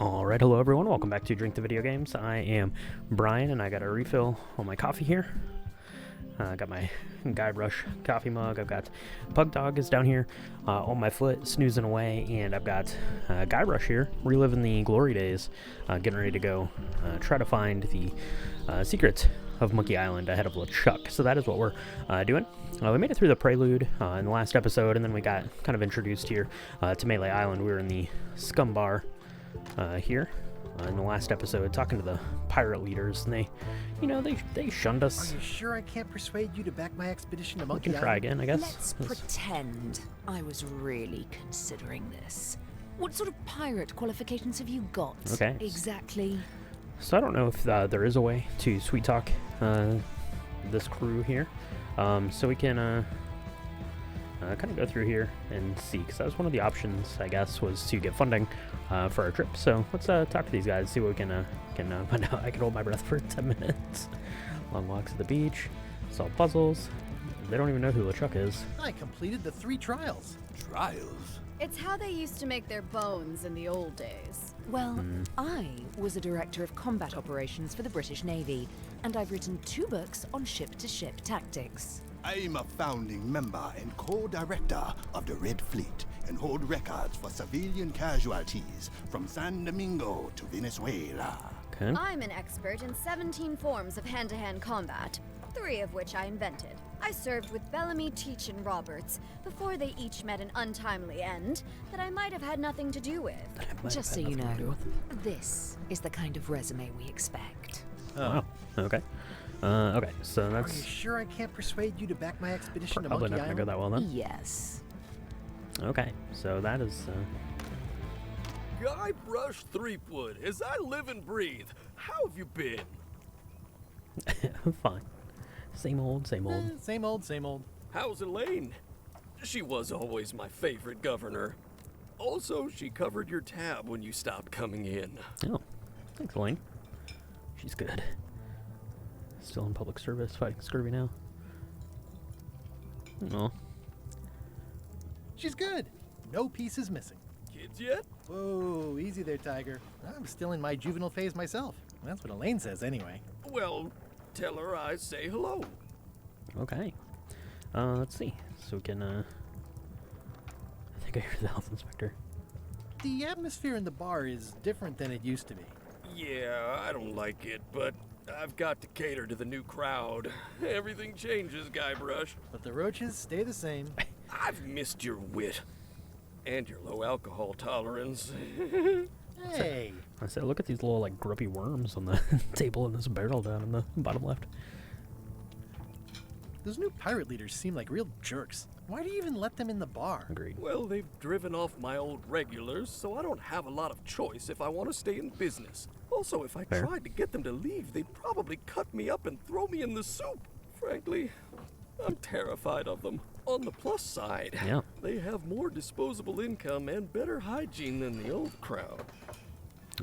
Alright, hello everyone, welcome back to Drink the Video Games. I am Brian, and I got a refill on my coffee here. I got my Guybrush coffee mug, I've got Pug Dog is down here on my foot, snoozing away, and I've got Guybrush here, reliving the glory days, getting ready to go try to find the secrets of Monkey Island ahead of LeChuck. So that is what we're doing. We made it through the prelude in the last episode, and then we got kind of introduced here to Melee Island. We were in the Scum Bar here in the last episode, talking to the pirate leaders, and they shunned us. Are you sure I can't persuade you to back my expedition to We Monkey can Island? try again, I guess. Let's pretend I was really considering this. What sort of pirate qualifications have you got? Okay. Exactly. So I don't know if there is a way to sweet talk this crew here. So we can kind of go through here and see, because that was one of the options, I guess, was to get funding for our trip. So let's talk to these guys, see what we can find out. I can hold my breath for 10 minutes. Long walks to the beach, solve puzzles. They don't even know who LeChuck is. I completed the 3 trials. Trials? It's how they used to make their bones in the old days. Well, I was a director of combat operations for the British Navy, and I've written 2 books on ship-to-ship tactics. I'm a founding member and co-director of the Red Fleet and hold records for civilian casualties from San Domingo to Venezuela. Okay. I'm an expert in 17 forms of hand-to-hand combat, 3 of which I invented. I served with Bellamy, Teach, and Roberts before they each met an untimely end that I might have had nothing to do with. Just so you know, this is the kind of resume we expect. Wow. Okay. Okay, so Are you that's sure I can't persuade you to back my expedition to probably Monkey not going to go Island? that well then. Yes. Okay, so that is Guybrush Threepwood, as I live and breathe. How have you been? fine. Same old, same old. Same old, same old. How's Elaine? She was always my favorite governor. Also, she covered your tab when you stopped coming in. Oh, thanks, Elaine. She's good. Still in public service, fighting scurvy now. Oh, She's good. No piece is missing. Kids yet? Whoa, easy there, Tiger. I'm still in my juvenile phase myself. That's what Elaine says anyway. Well, tell her I say hello. okay. Let's see. So we can, I think I hear the health inspector. The atmosphere in the bar is different than it used to be. Yeah, I don't like it, but I've got to cater to the new crowd. Everything changes, Guybrush. But the roaches stay the same. I've missed your wit. And your low alcohol tolerance. Hey, I said, look at these little, like, grumpy worms on the table in this barrel down in the bottom left. those new pirate leaders seem like real jerks. Why do you even let them in the bar? Agreed. Well, they've driven off my old regulars, so I don't have a lot of choice if I want to stay in business. Also, if I Fair. tried to get them to leave, they'd probably cut me up and throw me in the soup. Frankly, I'm terrified of them. On the plus side, Yeah. they have more disposable income and better hygiene than the old crowd.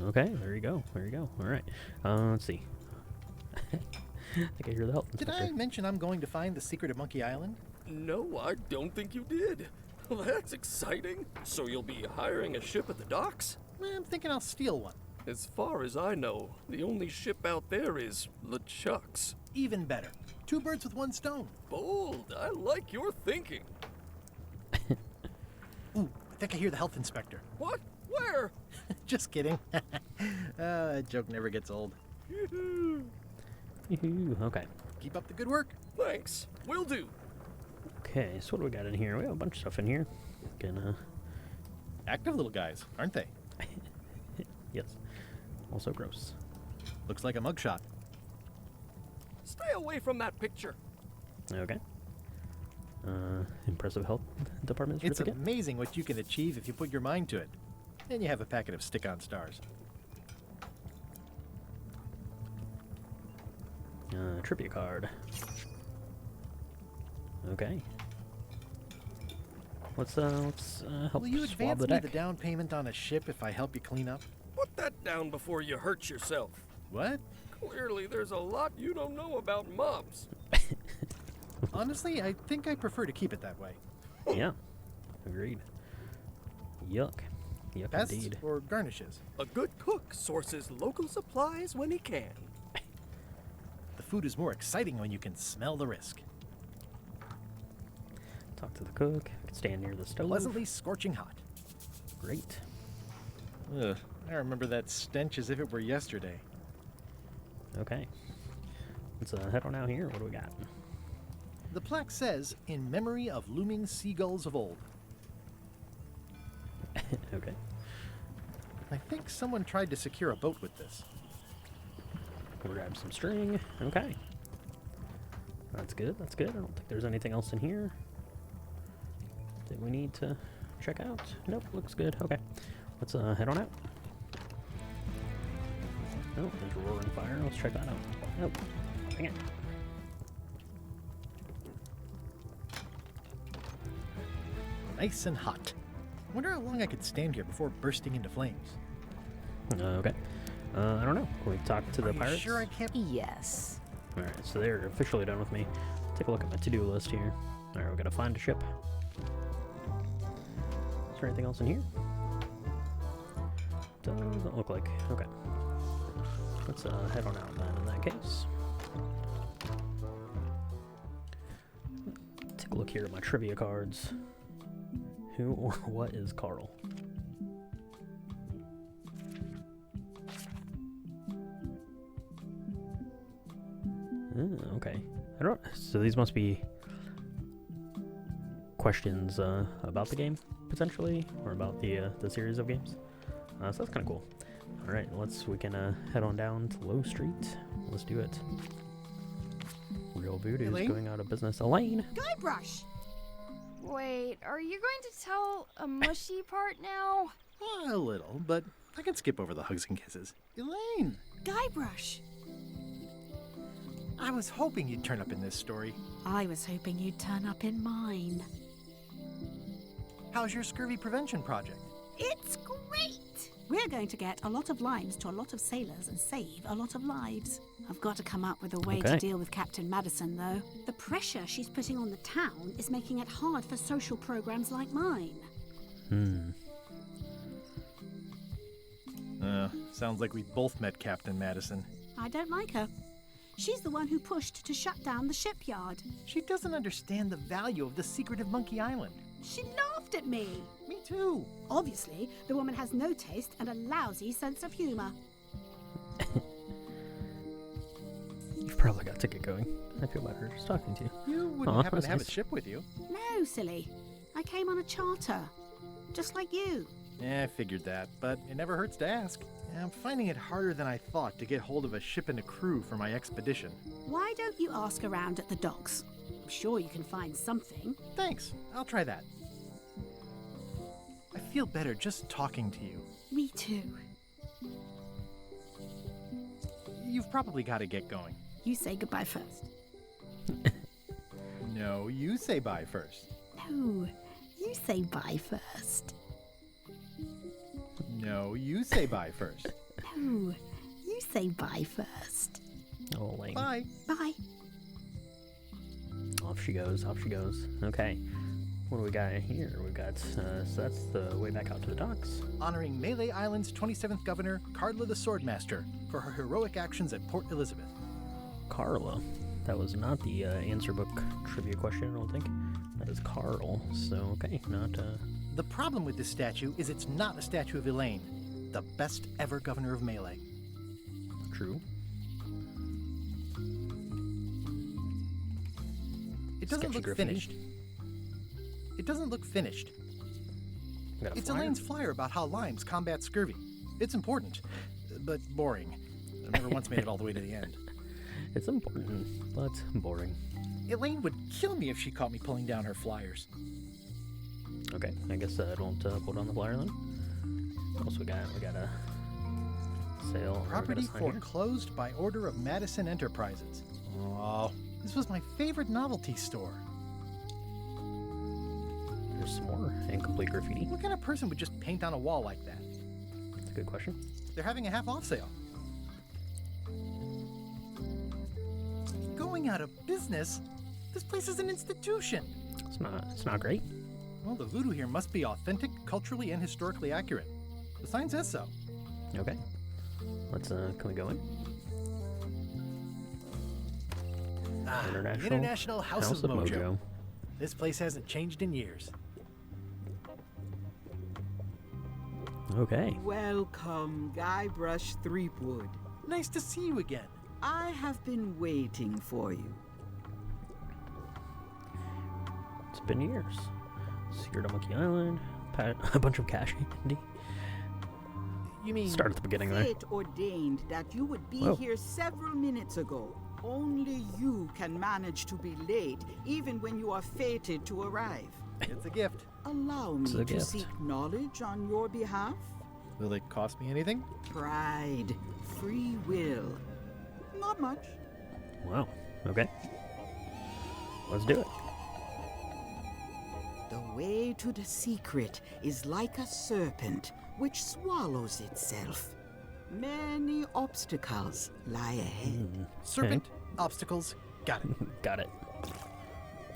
Okay, there you go. There you go. All right. Let's see. I think I hear the health Did inspector. I mention I'm going to find the secret of Monkey Island? No, I don't think you did. Well, that's exciting. So you'll be hiring a ship at the docks? I'm thinking I'll steal one. As far as I know, the only ship out there is LeChuck's. Even better. 2 birds with 1 stone. Bold. I like your thinking. Ooh, I think I hear the health inspector. What? Where? Just kidding. That joke never gets old. Yoo-hoo, okay. Keep up the good work. Thanks. Will do. Okay, so what do we got in here? We have a bunch of stuff in here. Can, Active little guys, aren't they? yes. Also gross. Looks like a mugshot. Stay away from that picture. Okay. Impressive health department It's certificate. amazing what you can achieve if you put your mind to it. And you have a packet of stick-on stars. Trivia card. Okay. Let's help Will you swab advance the me deck. the down payment on a ship if I help you clean up? Put that down before you hurt yourself. What? Clearly, there's a lot you don't know about mobs. Honestly, I think I prefer to keep it that way. Yeah. Agreed. Yuck. Yep, Pests indeed. or garnishes? A good cook sources local supplies when he can. The food is more exciting when you can smell the risk. Talk to the cook. I can stand near the stove. Pleasantly scorching hot. Great. Ugh, I remember that stench as if it were yesterday. Okay. Let's head on out here. What do we got? The plaque says, in memory of looming seagulls of old. Okay. I think someone tried to secure a boat with this. We'll grab some string. Okay. That's good. That's good. I don't think there's anything else in here that we need to check out. Nope. Looks good. Okay. Let's head on out. Oh, there's a roaring fire. Let's check that out. Nope. Dang it. Nice and hot. Wonder how long I could stand here before bursting into flames. Okay. I don't know. Can we talk to the Are you pirates? sure I can't? Yes. Alright, so they're officially done with me. Take a look at my to-do list here. Alright, we gotta find a ship. Is there anything else in here? Doesn't look like. Okay. Let's head on out then in that case. Take a look here at my trivia cards. Who or what is Carl? Okay. I don't. So these must be questions about the game potentially, or about the series of games. So that's kind of cool. All right, we can head on down to Low Street. Let's do it. Real Voodoo's Elaine? going out of business. Elaine. Guybrush! Wait, are you going to tell a mushy part now? A little, but I can skip over the hugs and kisses. Elaine! Guybrush! I was hoping you'd turn up in this story. I was hoping you'd turn up in mine. How's your scurvy prevention project? It's great! We're going to get a lot of limes to a lot of sailors and save a lot of lives. I've got to come up with a way Okay. to deal with Captain Madison, though. The pressure she's putting on the town is making it hard for social programs like mine. Sounds like we both met Captain Madison. I don't like her. She's the one who pushed to shut down the shipyard. She doesn't understand the value of the secretive Monkey Island. She laughed at me. Me too. Obviously, the woman has no taste and a lousy sense of humor. You've probably got to get going. I feel better just talking to you. You wouldn't Aw, happen that's to have a nice. ship with you. No, silly. I came on a charter. Just like you. I figured that, but it never hurts to ask. I'm finding it harder than I thought to get hold of a ship and a crew for my expedition. Why don't you ask around at the docks? I'm sure you can find something. Thanks, I'll try that. I feel better just talking to you. Me too. You've probably got to get going. You say goodbye first. No, you say bye first. No, you say bye first. No, you say bye first. No, you say bye first. Oh, Elaine. Bye. Bye. Off she goes. Off she goes. Okay. What do we got here? We've got, so that's the way back out to the docks. Honoring Melee Island's 27th Governor, Carla the Swordmaster, for her heroic actions at Port Elizabeth. Carla. That was not the answer book trivia question, I don't think. That is Carl. So, okay, not, The problem with this statue is it's not a statue of Elaine, the best ever governor of Melee. true. It doesn't Sketchy look graffiti. finished. It doesn't look finished. We got a It's flyer. Elaine's flyer about how limes combat scurvy. It's important, but boring. I never once made it all the way to the end. It's important, but boring. Elaine would kill me if she caught me pulling down her flyers. Okay, I guess I don't put on the flyer then. What else we got? We got a sale. Property We got a sign here. foreclosed by order of Madison Enterprises. Oh, this was my favorite novelty store. There's some more incomplete graffiti. What kind of person would just paint on a wall like that? That's a good question. They're having a half-off sale. Going out of business? This place is an institution. It's not great. Well, the voodoo here must be authentic, culturally and historically accurate. The sign says so. Okay. Let's, can we go in? International House of Mojo. This place hasn't changed in years. Okay. Welcome, Guybrush Threepwood. Nice to see you again. I have been waiting for you. It's been years. Secret on Monkey Island. A bunch of cash candy. You mean... Start at the beginning there. Fate ordained that you would be here several minutes ago. Only you can manage to be late, even when you are fated to arrive. It's a gift. Allow me to seek knowledge on your behalf. Will it cost me anything? Pride. Free will. Not much. Wow. Okay. Let's do it. The way to the secret is like a serpent which swallows itself. Many obstacles lie ahead. Serpent, obstacles, got it. Got it.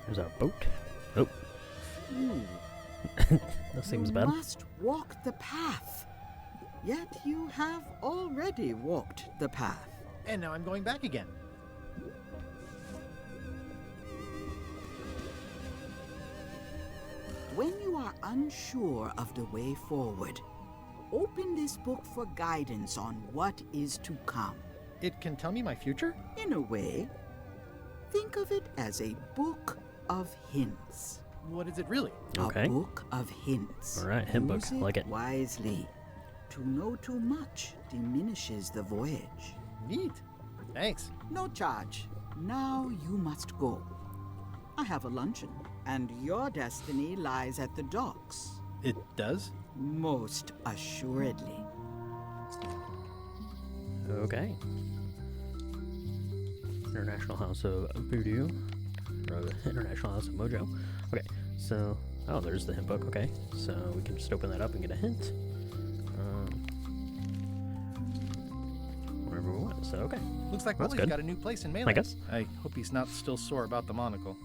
There's our boat. Oh. That seems bad. You must walk the path. Yet you have already walked the path. And now I'm going back again. When you are unsure of the way forward, open this book for guidance on what is to come. It can tell me my future? In a way, think of it as a book of hints. What is it really? Okay. A book of hints. All right, hint book. Use it Like it. wisely. To know too much diminishes the voyage. Neat. Thanks. No charge. Now you must go. I have a luncheon, and your destiny lies at the docks. It does? Most assuredly. Okay. International House of Voodoo. Or International House of Mojo. Okay, so... Oh, there's the hint book. Okay, so we can just open that up and get a hint. Wherever we want. So, okay. Looks like That's Wally's good. got a new place in Melee. I guess. I hope he's not still sore about the monocle.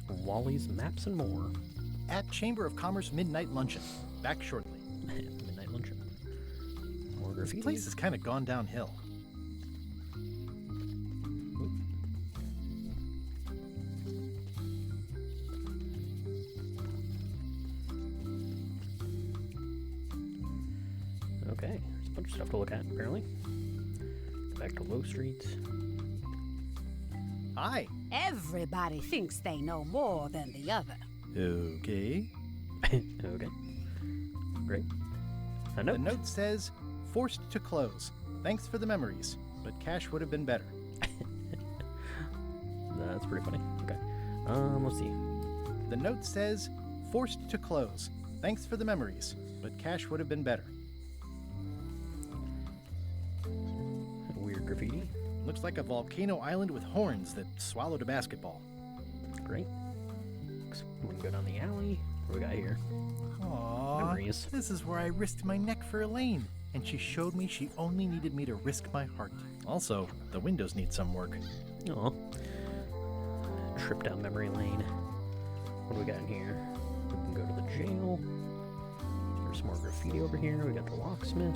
Wally's Maps and More. At Chamber of Commerce Midnight Luncheon. Back shortly. Midnight Luncheon. More This graffiti. place has kind of gone downhill. Okay, there's a bunch of stuff to look at, apparently. Go back to Low Street. Hi. Everybody thinks they know more than the other. Okay. Okay. Great. A note. The note says, forced to close. Thanks for the memories, but cash would have been better. That's pretty funny. Okay. Let's see. The note says, forced to close. Thanks for the memories, but cash would have been better. Weird graffiti. Looks like a volcano island with horns that swallowed a basketball. Great. We can go down the alley. What do we got here? Aww, Memories. this is where I risked my neck for Elaine, and she showed me she only needed me to risk my heart. Also, the windows need some work. Aw. Trip down memory lane. What do we got in here? We can go to the jail. There's some more graffiti over here. We got the locksmith.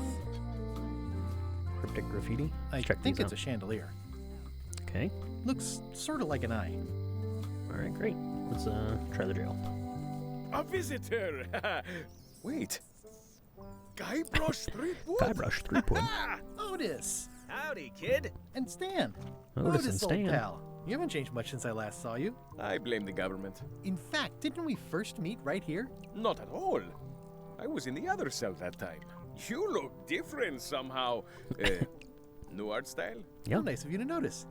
Cryptic graffiti. I Check think these it's out. a chandelier. Okay. Looks sort of like an eye. Alright, great. Let's try the jail. A visitor! Wait. Guybrush Threepwood? Guybrush Threepwood. Otis! Howdy, kid. And Stan. Otis and old Stan. pal. You haven't changed much since I last saw you. I blame the government. In fact, didn't we first meet right here? Not at all. I was in the other cell that time. You look different somehow. New art style? Yeah. How nice of you to notice.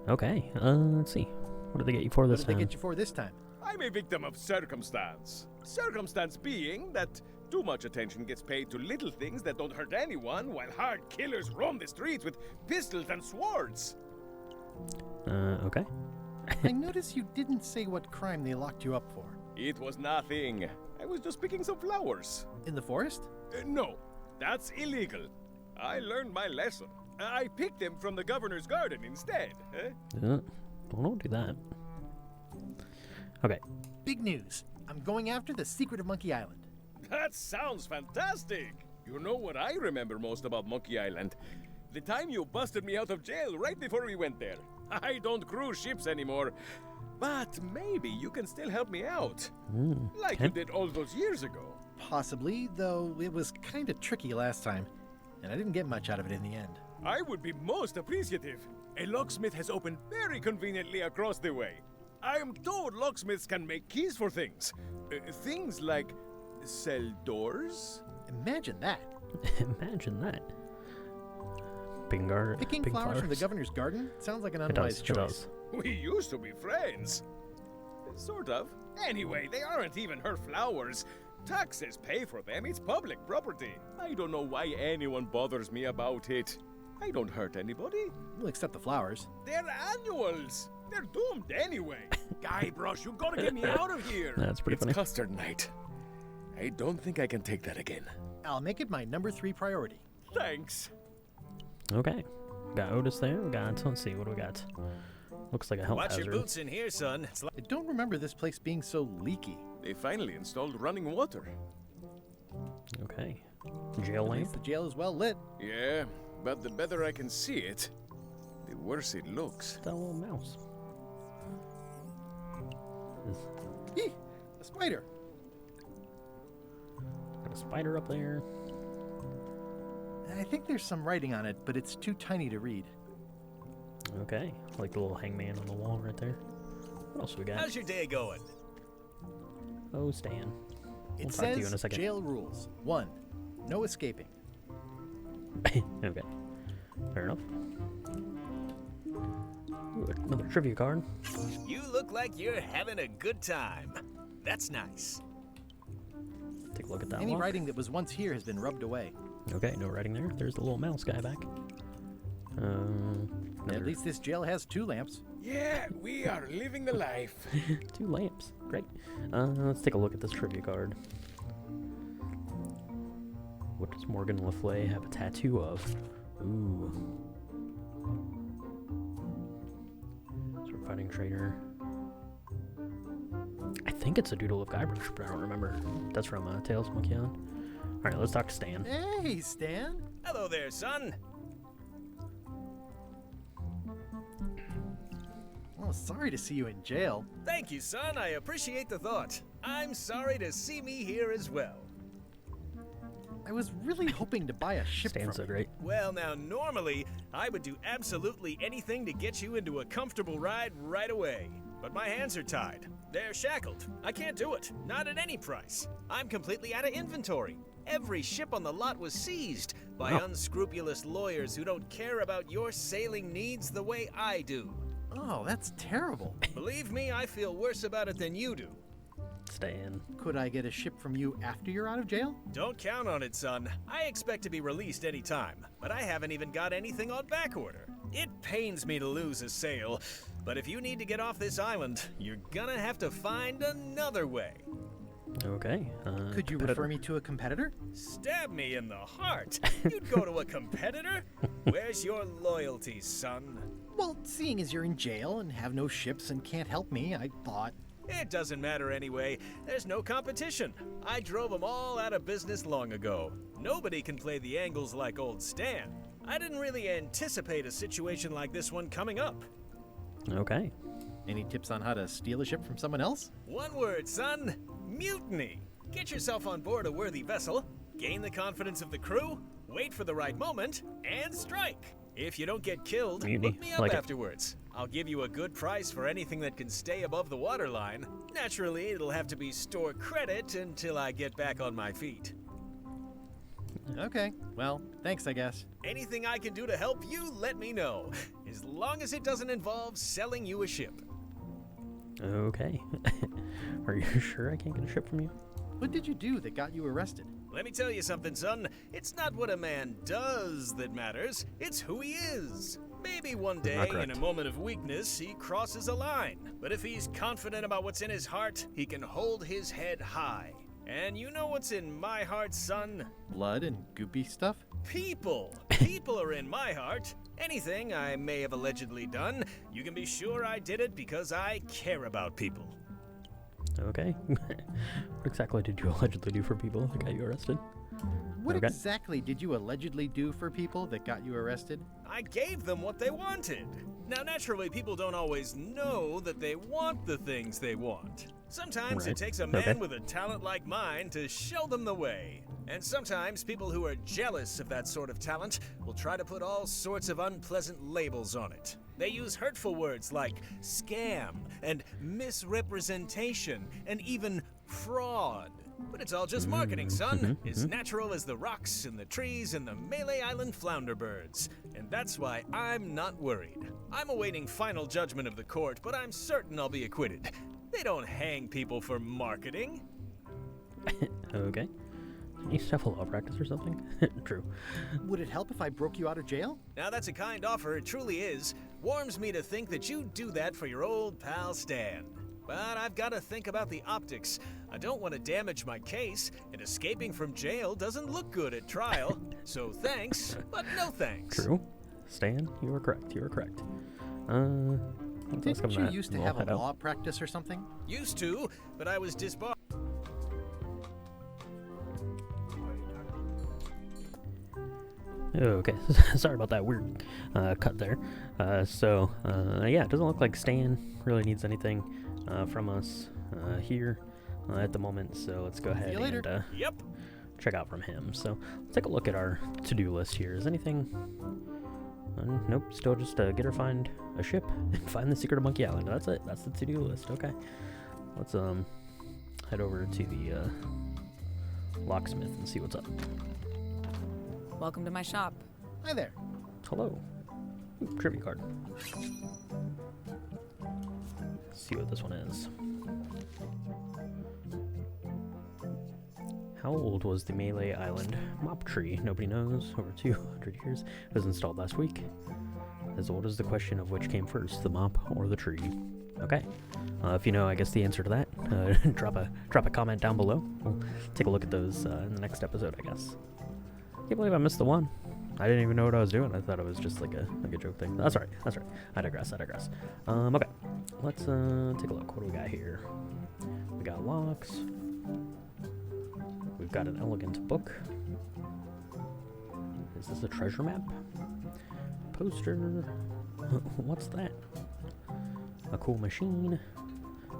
Okay. Let's see. What did they get you for What this did they time? get you for this time? I'm a victim of circumstance. Circumstance being that too much attention gets paid to little things that don't hurt anyone, while hard killers roam the streets with pistols and swords. Okay. I notice you didn't say what crime they locked you up for. It was nothing. I was just picking some flowers. In the forest? No, that's illegal. I learned my lesson. I picked them from the governor's garden instead. Don't do that. Okay. Big news. I'm going after the secret of Monkey Island. That sounds fantastic! You know what I remember most about Monkey Island? The time you busted me out of jail right before we went there. I don't cruise ships anymore, but maybe you can still help me out. Like you did all those years ago. Possibly, though it was kind of tricky last time, and I didn't get much out of it in the end. I would be most appreciative. A locksmith has opened very conveniently across the way. I am told locksmiths can make keys for things. Things like cell doors? Imagine that. Imagine that. Picking flowers from the governor's garden sounds like an unwise choice. We used to be friends. Sort of. Anyway, they aren't even her flowers. Taxes pay for them. It's public property. I don't know why anyone bothers me about it. I don't hurt anybody. We'll accept the flowers. They're annuals. They're doomed anyway. Guybrush, you gotta get me out of here. That's pretty funny. It's custard night. I don't think I can take that again. I'll make it my number 3 priority. Thanks. Okay. Got Otis there. We got, let's see, what do we got? Looks like a health hazard. Watch your boots in here, son. I don't remember this place being so leaky. They finally installed running water. Okay. Jail At lamp. least the jail is well lit. Yeah, but the better I can see it, the worse it looks. That little mouse. Eeh, a spider. Got a spider up there. I think there's some writing on it, but it's too tiny to read. Okay. Like the little hangman on the wall right there. What else we got? How's your day going? Oh, Stan. It Talk to you in a says second. jail rules. 1, no escaping. Okay. Fair enough. Ooh, another trivia card. You look like you're having a good time. That's nice. Take a look at that Any one. writing that was once here has been rubbed away. Okay, no writing there. There's the little mouse guy back. At least this jail has 2 lamps. Yeah, we are living the life. 2 lamps. Great. Let's take a look at this trivia card. What does Morgan Le Fay have a tattoo of? Ooh. Sword fighting trader. I think it's a doodle of Guybrush, but I don't remember. That's from Tales of Monkey Island. Alright, let's talk to Stan. Hey, Stan. Hello there, son. Oh, sorry to see you in jail. Thank you, son. I appreciate the thought. I'm sorry to see me here as well. I was really hoping to buy a ship Stan's from so you. great. Well, now, normally, I would do absolutely anything to get you into a comfortable ride right away. But my hands are tied. They're shackled. I can't do it. Not at any price. I'm completely out of inventory. Every ship on the lot was seized by unscrupulous lawyers who don't care about your sailing needs the way I do. Oh, that's terrible. Believe me, I feel worse about it than you do. Stan. Could I get a ship from you after you're out of jail? Don't count on it, son. I expect to be released any time, but I haven't even got anything on back order. It pains me to lose a sale, but if you need to get off this island, you're gonna have to find another way. Okay. Could you refer me to a competitor? Stab me in the heart. You'd go to a competitor? Where's your loyalty, son? Well, seeing as you're in jail and have no ships and can't help me, I thought... It doesn't matter anyway. There's no competition. I drove them all out of business long ago. Nobody can play the angles like old Stan. I didn't really anticipate a situation like this one coming up. Okay. Any tips on how to steal a ship from someone else? One word, son. Mutiny. Get yourself on board a worthy vessel, gain the confidence of the crew, wait for the right moment, and strike. If you don't get killed, Mutiny. look me up Like it. afterwards. I'll give you a good price for anything that can stay above the waterline. Naturally, it'll have to be store credit until I get back on my feet. Okay, well, thanks, I guess. Anything I can do to help you, let me know. As long as it doesn't involve selling you a ship. Okay. Are you sure I can't get a ship from you? What did you do that got you arrested? Let me tell you something, son. It's not what a man does that matters. It's who he is. Maybe one day, in correct. a moment of weakness, he crosses a line. But if he's confident about what's in his heart, he can hold his head high. And you know what's in my heart, son? Blood and goopy stuff? People. People are in my heart. Anything I may have allegedly done, you can be sure I did it because I care about people. Okay. What exactly did you allegedly do for people that got you arrested? What Okay. exactly did you allegedly do for people that got you arrested? I gave them what they wanted. Now, naturally, people don't always know that they want the things they want. Sometimes Right. it takes a man Okay. with a talent like mine to show them the way. And sometimes people who are jealous of that sort of talent will try to put all sorts of unpleasant labels on it. They use hurtful words like scam and misrepresentation and even fraud. But it's all just marketing, son. As natural as the rocks and the trees and the Malay Island flounder birds. And that's why I'm not worried. I'm awaiting final judgment of the court, but I'm certain I'll be acquitted. They don't hang people for marketing. Okay. You used to have a law practice or something? True. Would it help if I broke you out of jail? Now that's a kind offer, it truly is. Warms me to think that you'd do that for your old pal Stan. But I've got to think about the optics. I don't want to damage my case, and escaping from jail doesn't look good at trial. So thanks, but no thanks. True. Stan, you were correct. You were correct. Didn't you used to have a law practice or something? Used to, but I was disbarred. Okay, sorry about that weird cut there. Yeah, it doesn't look like Stan really needs anything from us here at the moment, so let's go ahead and Yep. check out from him. So let's take a look at our to-do list here. Is anything... nope, still just get her find a ship and find the secret of Monkey Island. That's it. That's the to-do list. Okay. Let's head over to the locksmith and see what's up. Welcome to my shop. Hi there. Hello. Ooh, trivia card. See what this one is. How old was the Malay Island mop tree? Nobody knows. Over 200 years. It was installed last week. As old as the question of which came first, the mop or the tree. Okay. If you know, I guess, the answer to that, drop a comment down below. We'll take a look at those in the next episode, I guess. Can't believe I missed the one. I didn't even know what I was doing. I thought it was just like a joke thing. That's right. That's right. I digress. Okay. Let's take a look. What do we got here? We got locks. We've got an elegant book. Is this a treasure map? Poster. What's that? A cool machine.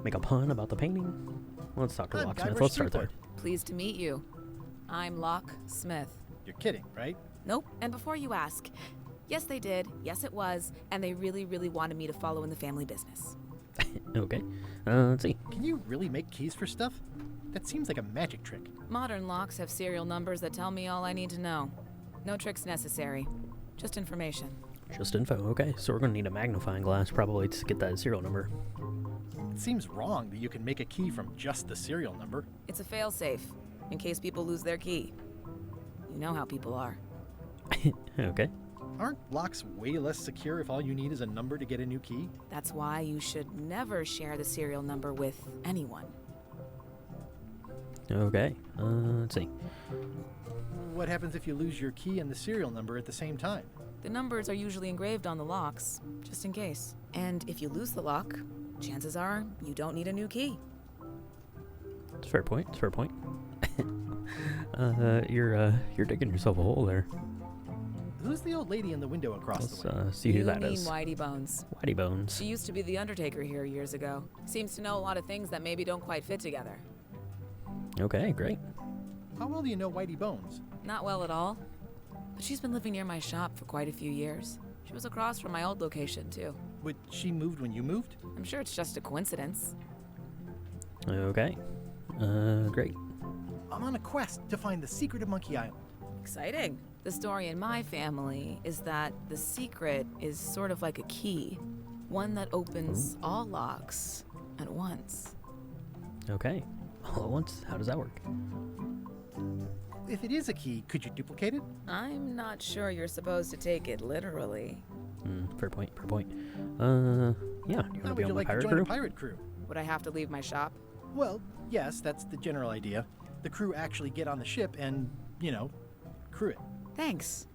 Make a pun about the painting. Let's talk to the locksmith. Let's start there. Pleased to meet you. I'm Locksmith. You're kidding, right? Nope. And before you ask, yes they did, yes it was, and they really, really wanted me to follow in the family business. Okay. Let's see. Can you really make keys for stuff? That seems like a magic trick. Modern locks have serial numbers that tell me all I need to know. No tricks necessary. Just information. Just info. Okay. So we're going to need a magnifying glass probably to get that serial number. It seems wrong that you can make a key from just the serial number. It's a failsafe, in case people lose their key. You know how people are. Okay. Aren't locks way less secure if all you need is a number to get a new key? That's why you should never share the serial number with anyone. Okay. Let's see. What happens if you lose your key and the serial number at the same time? The numbers are usually engraved on the locks, just in case. And if you lose the lock, chances are you don't need a new key. It's a fair point. It's a fair point. You're digging yourself a hole there. Who's the old lady in the window across the way? Let's see who that is. You mean Whitey Bones. Whitey Bones. She used to be the Undertaker here years ago. Seems to know a lot of things that maybe don't quite fit together. Okay, great. How well do you know Whitey Bones? Not well at all. But she's been living near my shop for quite a few years. She was across from my old location, too. But she moved when you moved? I'm sure it's just a coincidence. Okay. Great. I'm on a quest to find the secret of Monkey Island. Exciting. The story in my family is that the secret is sort of like a key. One that opens all locks at once. Okay. All at once? How does that work? If it is a key, could you duplicate it? I'm not sure you're supposed to take it literally. Fair point, fair point. Yeah, do you want to be on the pirate join crew? a pirate crew? Would I have to leave my shop? Well, yes, that's the general idea. The crew actually get on the ship and, crew it. Thanks.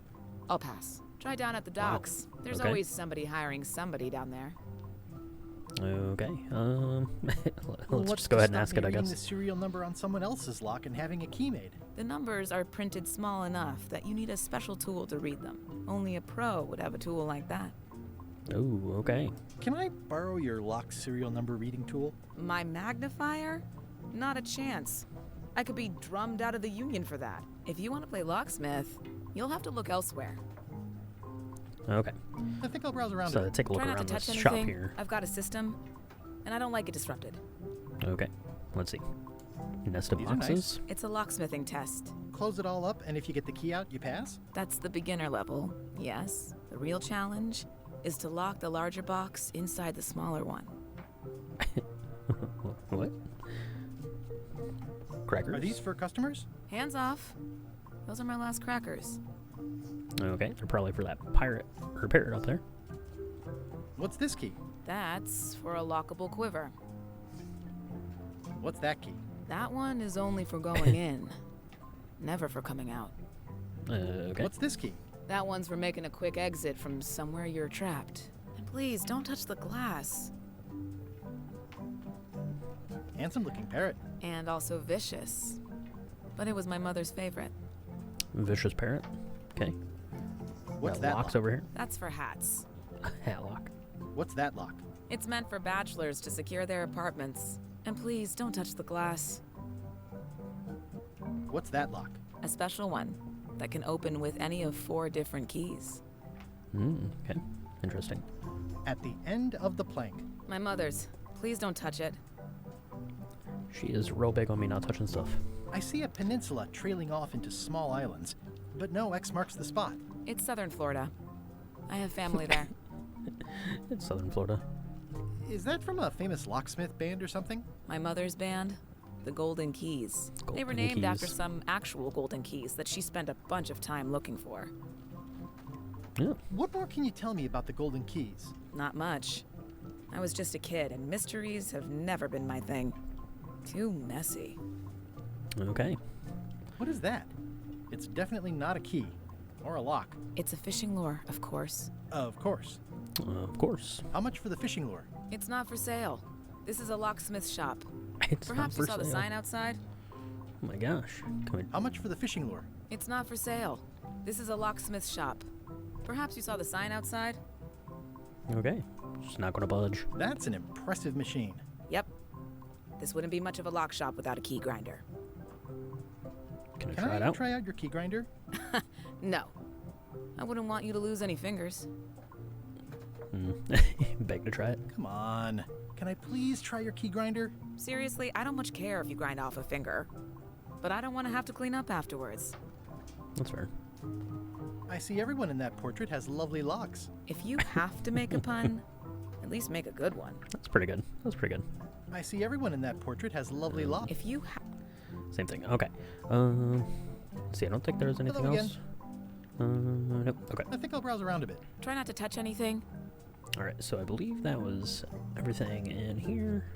I'll pass. Try down at the docks. There's Okay. always somebody hiring somebody down there. Okay. Let's What's just go to ahead and stop ask me it, I reading guess. the serial number on someone else's lock and having a key made? The numbers are printed small enough that you need a special tool to read them. Only a pro would have a tool like that. Oh, okay. Can I borrow your lock serial number reading tool? My magnifier? Not a chance. I could be drummed out of the union for that. If you want to play locksmith, you'll have to look elsewhere. Okay. I think I'll browse around. So take a look Try not around to this touch shop anything. here. I've got a system, and I don't like it disrupted. Okay. Let's see. Nest of These are nice. boxes. It's a locksmithing test. Close it all up, and if you get the key out, you pass? That's the beginner level, yes. The real challenge is to lock the larger box inside the smaller one. What? Crackers? Are these for customers? Hands off. Those are my last crackers. Okay, they're probably for that pirate or parrot up there. What's this key? That's for a lockable quiver. What's that key? That one is only for going in, never for coming out. Okay. What's this key? That one's for making a quick exit from somewhere you're trapped. And please, don't touch the glass. Handsome looking parrot. And also vicious. But it was my mother's favorite. Vicious parrot. Okay. What's Got that locks lock? over here? That's for hats. Hat lock. What's that lock? It's meant for bachelors to secure their apartments. And please, don't touch the glass. What's that lock? A special one that can open with any of 4 different keys. Okay. Interesting. At the end of the plank. My mother's. Please don't touch it. She is real big on me not touching stuff. I see a peninsula trailing off into small islands, but no X marks the spot. It's southern Florida. I have family there. It's southern Florida. Is that from a famous locksmith band or something? My mother's band, the Golden Keys. They were Golden named after Keys. some actual golden keys that she spent a bunch of time looking for. Yeah. What more can you tell me about the Golden Keys? Not much. I was just a kid, and mysteries have never been my thing. Too messy. Okay. What is that? It's definitely not a key. Or a lock. It's a fishing lure, of course. Of course. Of course. How much for the fishing lure? It's not for sale. This is a locksmith shop. It's not Perhaps for you saw the sale. sign outside? Oh my gosh. Can we... How much for the fishing lure? It's not for sale. This is a locksmith shop. Perhaps you saw the sign outside? Okay. Just not gonna budge. That's an impressive machine. Yep. This wouldn't be much of a lock shop without a key grinder. Can I Can try it I out? try out your key grinder? No. I wouldn't want you to lose any fingers. Beg to try it. Come on. Can I please try your key grinder? Seriously, I don't much care if you grind off a finger. But I don't want to have to clean up afterwards. That's fair. I see everyone in that portrait has lovely locks. If you have to make a pun, at least make a good one. That's pretty good. That's pretty good. I see everyone in that portrait has lovely locks. If you Same thing. Okay. Let's see. I don't think there's anything Hello else. Nope. Okay. I think I'll browse around a bit. try not to touch anything. All right. So I believe that was everything in here.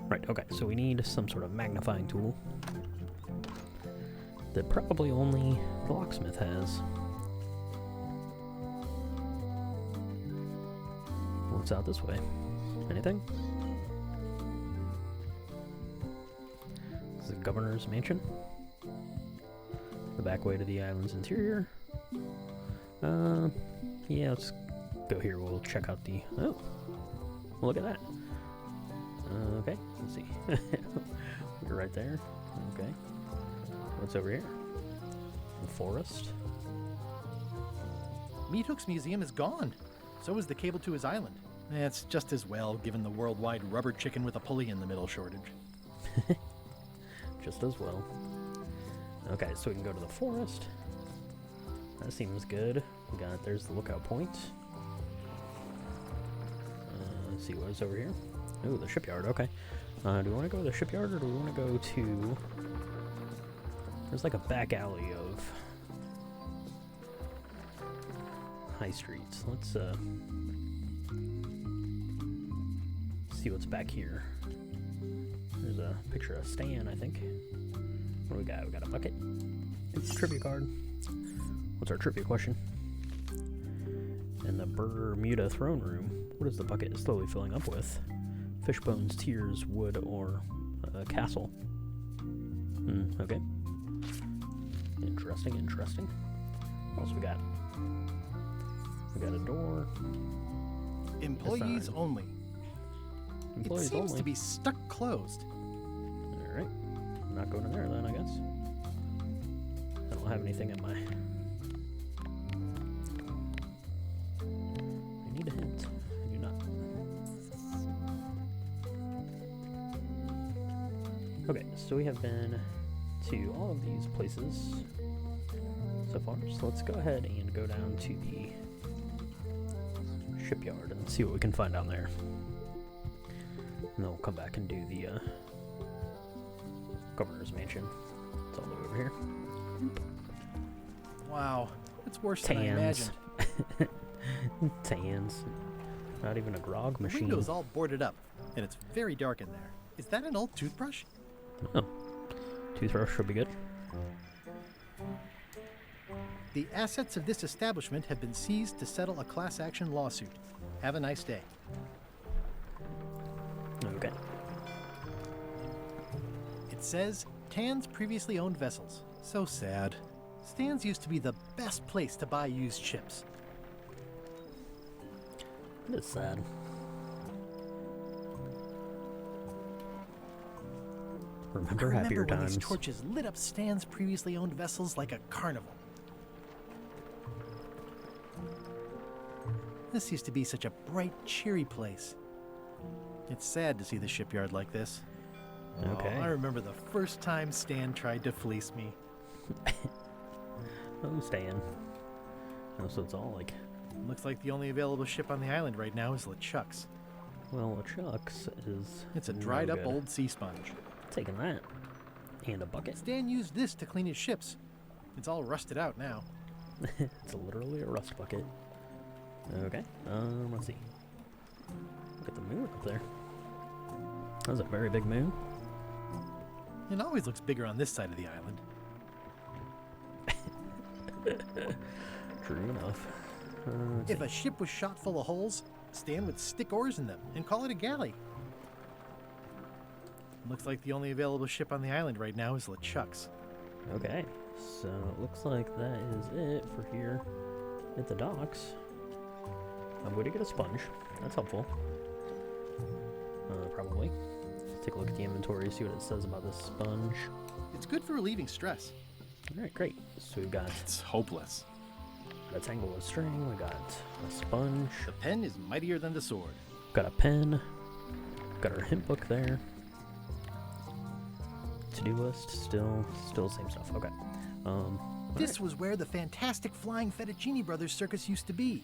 Right. Okay. So we need some sort of magnifying tool that probably only the locksmith has. What's out this way? Anything? This is the governor's mansion. The back way to the island's interior. Yeah, let's go here. We'll check out the... Oh, look at that. Okay, let's see. We're right there. Okay. What's over here? The forest. Meat Hook's museum is gone. So is the cable to his island. It's just as well, given the worldwide rubber chicken with a pulley in the middle shortage. Just as well. Okay, so we can go to the forest. That seems good. We got, there's the lookout point. Let's see what's over here. Ooh, the shipyard, okay. Do we want to go to the shipyard or do we want to go to... There's like a back alley of high streets. Let's see what's back here. There's a picture of Stan, I think. What do we got? We got a bucket. It's a trivia card. What's our trivia question? in the Bermuda throne room. What is the bucket slowly filling up with? Fish bones, tears, wood, or a castle? Okay. Interesting, interesting. What else we got? We got a door. Employees only. Employees it seems only. to be stuck closed. Alright. I'm not going in there then, I guess. I don't have anything in my... I need a hint. I do not. Okay, so we have been to all of these places so far. So let's go ahead and go down to the shipyard and see what we can find down there. And then we'll come back and do the governor's mansion. It's all the way over here. Wow, it's worse than I imagined. Tans. Not even a grog The machine. window's all boarded up, and it's very dark in there. Is that an old toothbrush? Oh. Toothbrush should be good. The assets of this establishment have been seized to settle a class action lawsuit. Have a nice day. Okay. It says, Tan's previously owned vessels. So sad. Stan's used to be the best place to buy used ships. It is sad. Remember happier when times. these torches lit up Stan's previously owned vessels like a carnival. This used to be such a bright, cheery place. It's sad to see the shipyard like this. Okay. Oh, I remember the first time Stan tried to fleece me. Oh, Stan. Oh, so it's all like... Looks like the only available ship on the island right now is LeChuck's. Well, LeChuck's is... It's a no dried up good. old sea sponge. Taking that. And a bucket. Stan used this to clean his ships. It's all rusted out now. It's literally a rust bucket. Okay. Let's see. Look at the moon up there. That's a very big moon. It always looks bigger on this side of the island. True enough. If a ship was shot full of holes, Stan would stick oars in them and call it a galley. Looks like the only available ship on the island right now is LeChuck's. Okay, so it looks like that is it for here at the docks. I'm going to get a sponge. That's helpful. Probably. Let's take a look at the inventory, see what it says about this sponge. It's good for relieving stress. Alright, great. So we've got It's hopeless. a tangle of string, we got a sponge, The pen is mightier than the sword. got a pen, got our hint book there. To-do list, still the same stuff. Okay. This was where the fantastic Flying Fettuccine Brothers circus used to be.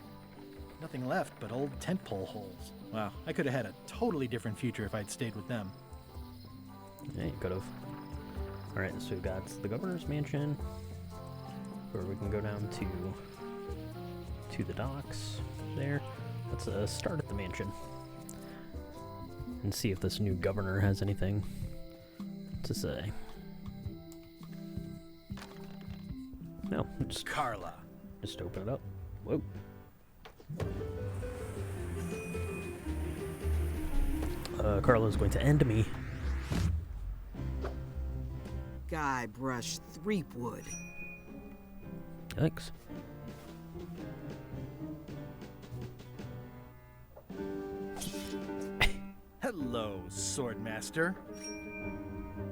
Nothing left but old tent pole holes. Wow, I could have had a totally different future if I'd stayed with them. Yeah, you could have. Alright, so we've got the governor's mansion, where we can go down to the docks there. Let's start at the mansion and see if this new governor has anything to say. No, just Carla. Just open it up. Whoa. Carla's going to end me. Guybrush Threepwood. Thanks. Hello, Swordmaster.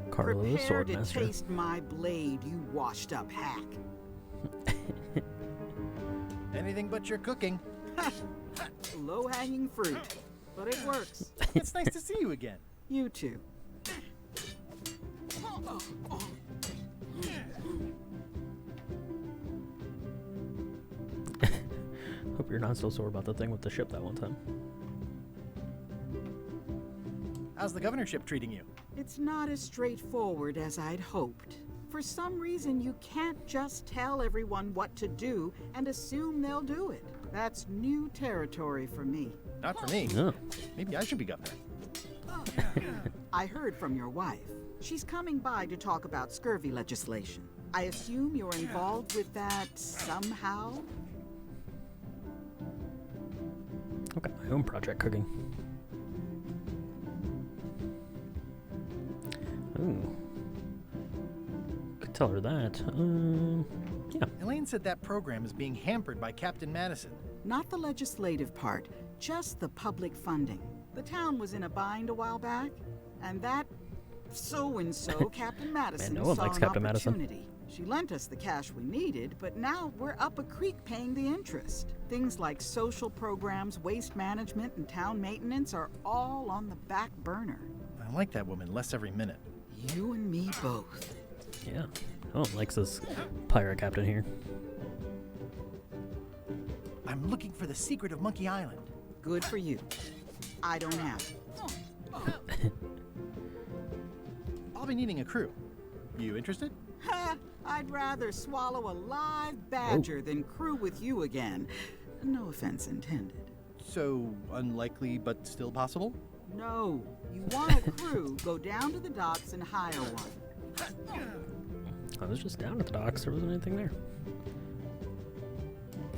Carla the Prepare to Swordmaster. taste my blade, you washed-up hack. Anything but your cooking. Low-hanging fruit, but it works. It's nice to see you again. You too. Hope you're not so sore about the thing with the ship that one time. How's the governorship treating you? It's not as straightforward as I'd hoped. For some reason, you can't just tell everyone what to do and assume they'll do it. That's new territory for me. Not for me. No. Maybe I should be governor. I heard from your wife. She's coming by to talk about scurvy legislation. I assume you're involved with that somehow? I've got my own project cooking. Ooh. Could tell her that. Yeah. Elaine said that program is being hampered by Captain Madison. Not the legislative part, just the public funding. The town was in a bind a while back, and that so-and-so, Captain Madison, Man, no one saw likes an Captain Madison. opportunity. She lent us the cash we needed, but now we're up a creek paying the interest. Things like social programs, waste management, and town maintenance are all on the back burner. I like that woman less every minute. You and me both. Yeah. Oh, likes this pirate captain here. I'm looking for the secret of Monkey Island. Good for you. I don't have it. I'll be needing a crew. You interested? Ha! I'd rather swallow a live badger than crew with you again. No offense intended. So, unlikely but still possible? No. You want a crew, go down to the docks and hire one. I was just down at the docks. There wasn't anything there.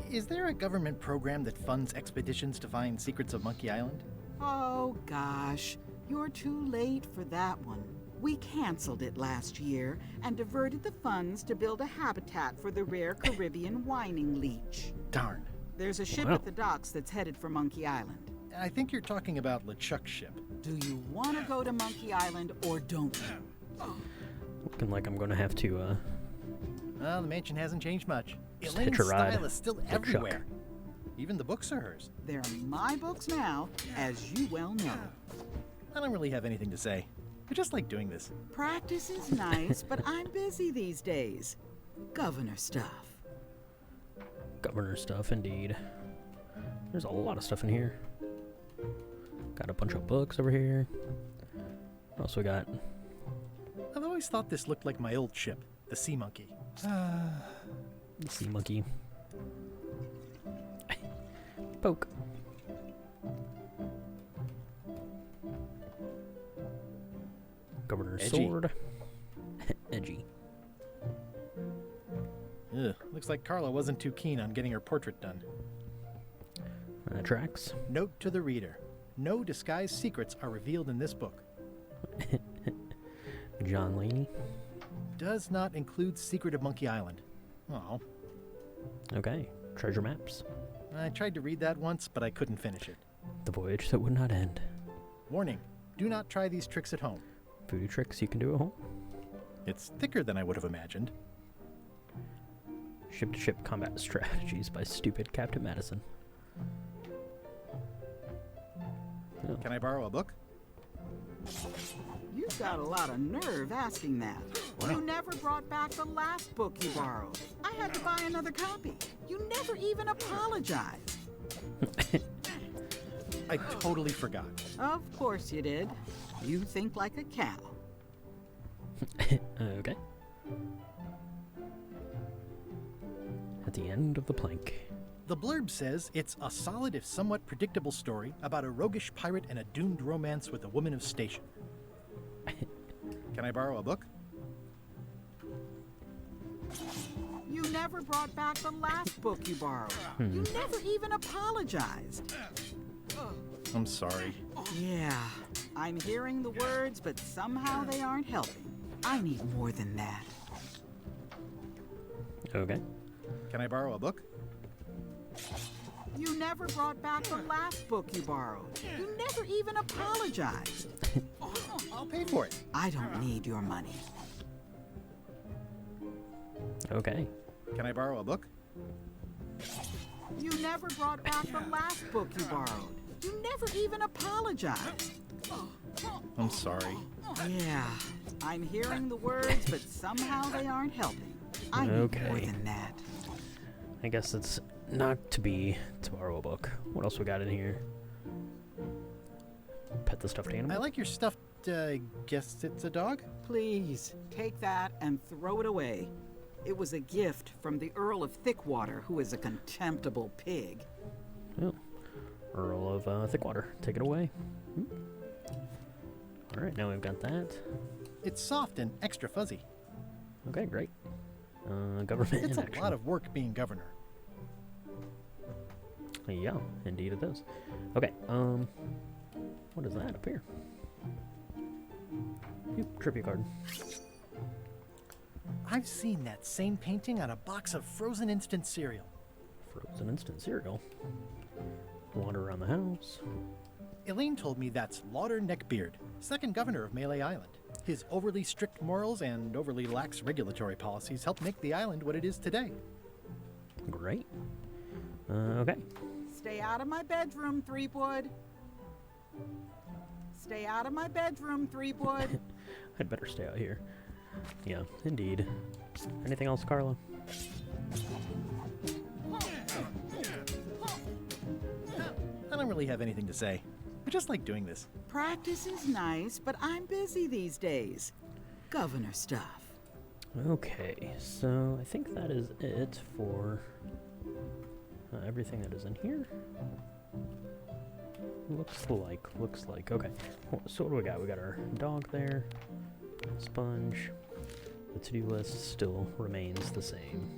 Is there a government program that funds expeditions to find secrets of Monkey Island? Oh, gosh. You're too late for that one. We canceled it last year and diverted the funds to build a habitat for the rare Caribbean whining leech. Darn. There's a ship at the docks that's headed for Monkey Island. I think you're talking about LeChuck's ship. Do you want to go to Monkey Island or don't you? Looking like I'm going to have to, Well, the mansion hasn't changed much. Just Elaine's hitch a ride style is still with everywhere. Even the books are hers. They're my books now, as you well know. I don't really have anything to say. I just like doing this. Practice is nice, but I'm busy these days. Governor stuff. governor stuff, indeed. There's a lot of stuff in here. Got a bunch of books over here. What else we got? I've always thought this looked like my old ship, the Sea Monkey. The Sea Monkey. Poke. Governor's Edgy. sword. Edgy. Ugh, looks like Carla wasn't too keen on getting her portrait done. That tracks. Note to the reader. No disguised secrets are revealed in this book. John Laney. Does not include Secret of Monkey Island. Oh. Okay. Treasure maps. I tried to read that once, but I couldn't finish it. The voyage that would not end. Warning, do not try these tricks at home. Voodoo tricks you can do at home. It's thicker than I would have imagined. Ship-to-ship combat strategies by stupid Captain Madison. Oh. Can I borrow a book? You've got a lot of nerve asking that. Wow. You never brought back the last book you borrowed. I had to buy another copy. You never even apologized. I totally forgot. Of course you did. You think like a cow. Okay. At the end of the plank. The blurb says it's a solid if somewhat predictable story about a roguish pirate and a doomed romance with a woman of station. Can I borrow a book? You never brought back the last book you borrowed. You never even apologized. I'm sorry. Yeah, I'm hearing the words, but somehow they aren't helping. I need more than that. Okay. Can I borrow a book? You never brought back the last book you borrowed. You never even apologized. I'll pay for it. I don't need your money. Okay. Can I borrow a book? You never brought back the last book you borrowed. You never even apologized. I'm sorry. Yeah, I'm hearing the words, but somehow they aren't helping. I need more than that. I guess it's not to be to borrow a book. What else we got in here? Pet the stuffed animal. I like your stuffed, guess it's a dog? Please, take that and throw it away. It was a gift from the Earl of Thickwater, who is a contemptible pig. Oh. Earl of Thickwater. Take it away. Alright, now we've got that. It's soft and extra fuzzy. Okay, great. Government It's in a action. lot of work being governor. Yeah, indeed it does. Okay, what is that up here? Tribute card. I've seen that same painting on a box of frozen instant cereal. Frozen instant cereal. Wander around the house. Elaine told me that's Lauder Neckbeard, second governor of Melee Island. His overly strict morals and overly lax regulatory policies helped make the island what it is today. Great. Okay. Stay out of my bedroom, Threepwood. Stay out of my bedroom, Threepwood. I'd better stay out here. Yeah, indeed. Anything else, Carla? I don't really have anything to say. I just like doing this. Practice is nice, but I'm busy these days. Governor stuff. Okay, so I think that is it for everything that is in here. Looks like. Okay, so what do we got? We got our dog there, sponge. The to-do list still remains the same.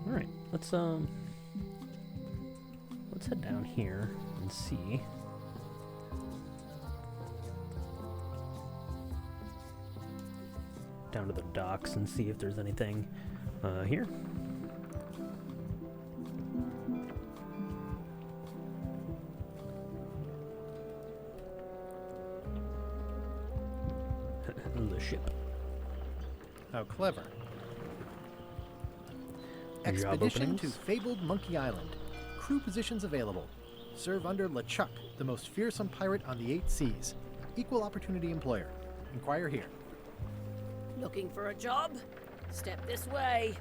All right, let's head down here and see. Down to the docks and see if there's anything here. The ship. How clever. Job Expedition openings. to fabled Monkey Island. Crew positions available. Serve under LeChuck, the most fearsome pirate on the 8 seas. Equal opportunity employer. Inquire here. Looking for a job? Step this way.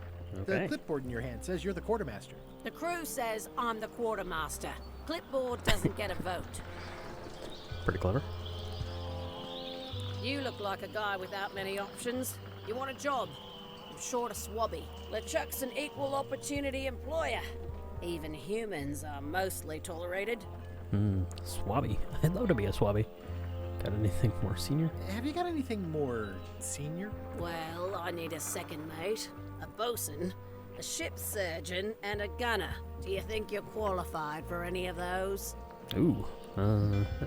The clipboard in your hand says you're the quartermaster. The crew says I'm the quartermaster. Clipboard doesn't get a vote. Pretty clever. You look like a guy without many options. You want a job? I'm short of swabby. LeChuck's an equal opportunity employer. Even humans are mostly tolerated. Swabby. I'd love to be a swabby. Got anything more senior? Have you got anything more senior? Well, I need a second mate, a bosun, a ship's surgeon, and a gunner. Do you think you're qualified for any of those? Ooh,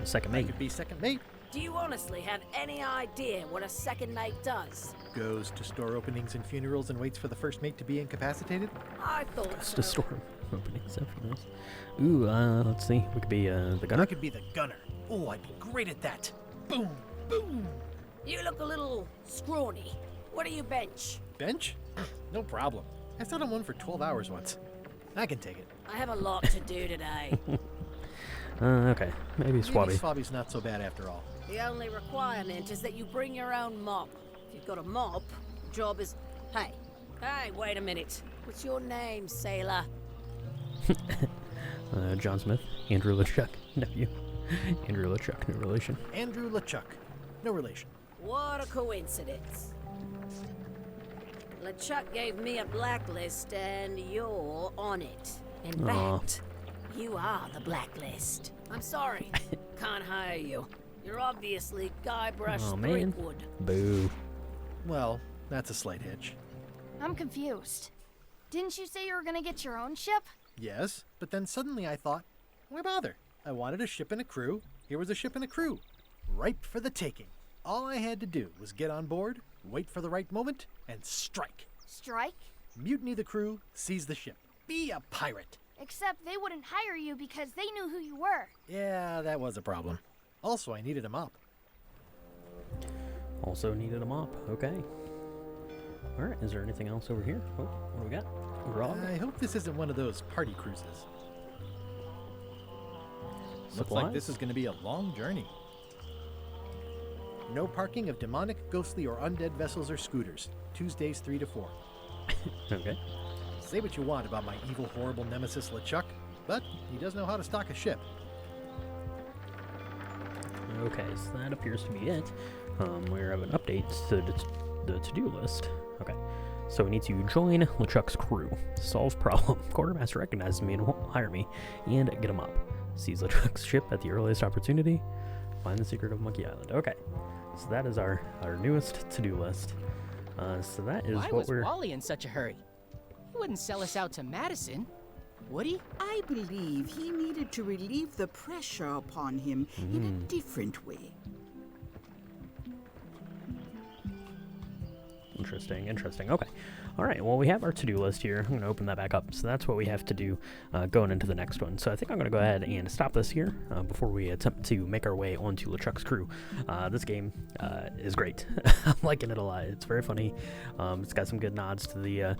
second I mate. could be second mate. Do you honestly have any idea what a second mate does? Goes to store openings and funerals and waits for the first mate to be incapacitated. I thought It's so. to storm openings. Ooh, let's see. We could be the gunner. I could be the gunner. Oh, I'd be great at that. Boom, boom. You look a little scrawny. What do you bench? Bench? No problem. I sat on one for 12 hours once. I can take it. I have a lot to do today. Okay, maybe swabby. Swabby's not so bad after all. The only requirement is that you bring your own mop. If you've got a mop, the job is... Hey, wait a minute. What's your name, sailor? John Smith, Andrew LeChuck, nephew. Andrew LeChuck, no relation. Andrew LeChuck. No relation. What a coincidence. LeChuck gave me a blacklist and you're on it. In Aw. fact, you are the blacklist. I'm sorry. Can't hire you. You're obviously Guybrush Oh man. Threepwood. Boo. Well, that's a slight hitch. I'm confused. Didn't you say you were gonna get your own ship? Yes, but then suddenly I thought, why bother? I wanted a ship and a crew. Here was a ship and a crew. Ripe for the taking. All I had to do was get on board, wait for the right moment, and strike. Strike? Mutiny the crew, seize the ship. Be a pirate. Except they wouldn't hire you because they knew who you were. Yeah, that was a problem. Also, I needed a mop. Also needed a mop. Okay. All right. Is there anything else over here? Oh, what do we got? Grog. I hope this isn't one of those party cruises. Looks like this is going to be a long journey. No parking of demonic, ghostly, or undead vessels or scooters. Tuesdays 3 to 4. Okay. Say what you want about my evil, horrible nemesis LeChuck, but he does know how to stock a ship. Okay, so that appears to be it. We have an update to the to-do list. Okay, so we need to join LeChuck's crew, solve problem, quartermaster recognizes me and won't hire me, and get him up. Seize LeChuck's ship at the earliest opportunity, find the secret of Monkey Island. Okay, so that is our newest to-do list. So that is Why what was we're... Wally in such a hurry? He wouldn't sell us out to Madison. Woody? I believe he needed to relieve the pressure upon him in a different way. Interesting. Okay. All right, well, we have our to-do list here. I'm going to open that back up. So that's what we have to do going into the next one. So I think I'm going to go ahead and stop this here before we attempt to make our way onto LeChuck's crew. This game is great. I'm liking it a lot. It's very funny. It's got some good nods to the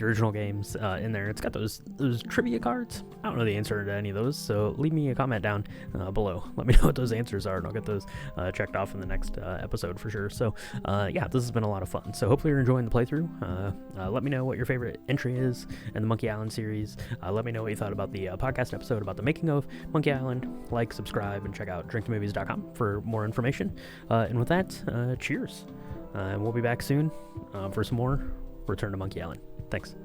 original games in there. It's got those trivia cards. I don't know the answer to any of those, so leave me a comment down below. Let me know what those answers are, and I'll get those checked off in the next episode for sure. So yeah, this has been a lot of fun. So hopefully you're enjoying the playthrough. Let me know what your favorite entry is in the Monkey Island series. Let me know what you thought about the podcast episode about the making of Monkey Island. Like, subscribe, and check out drinktomovies.com for more information. And with that, cheers. And we'll be back soon for some more Return to Monkey Island. Thanks.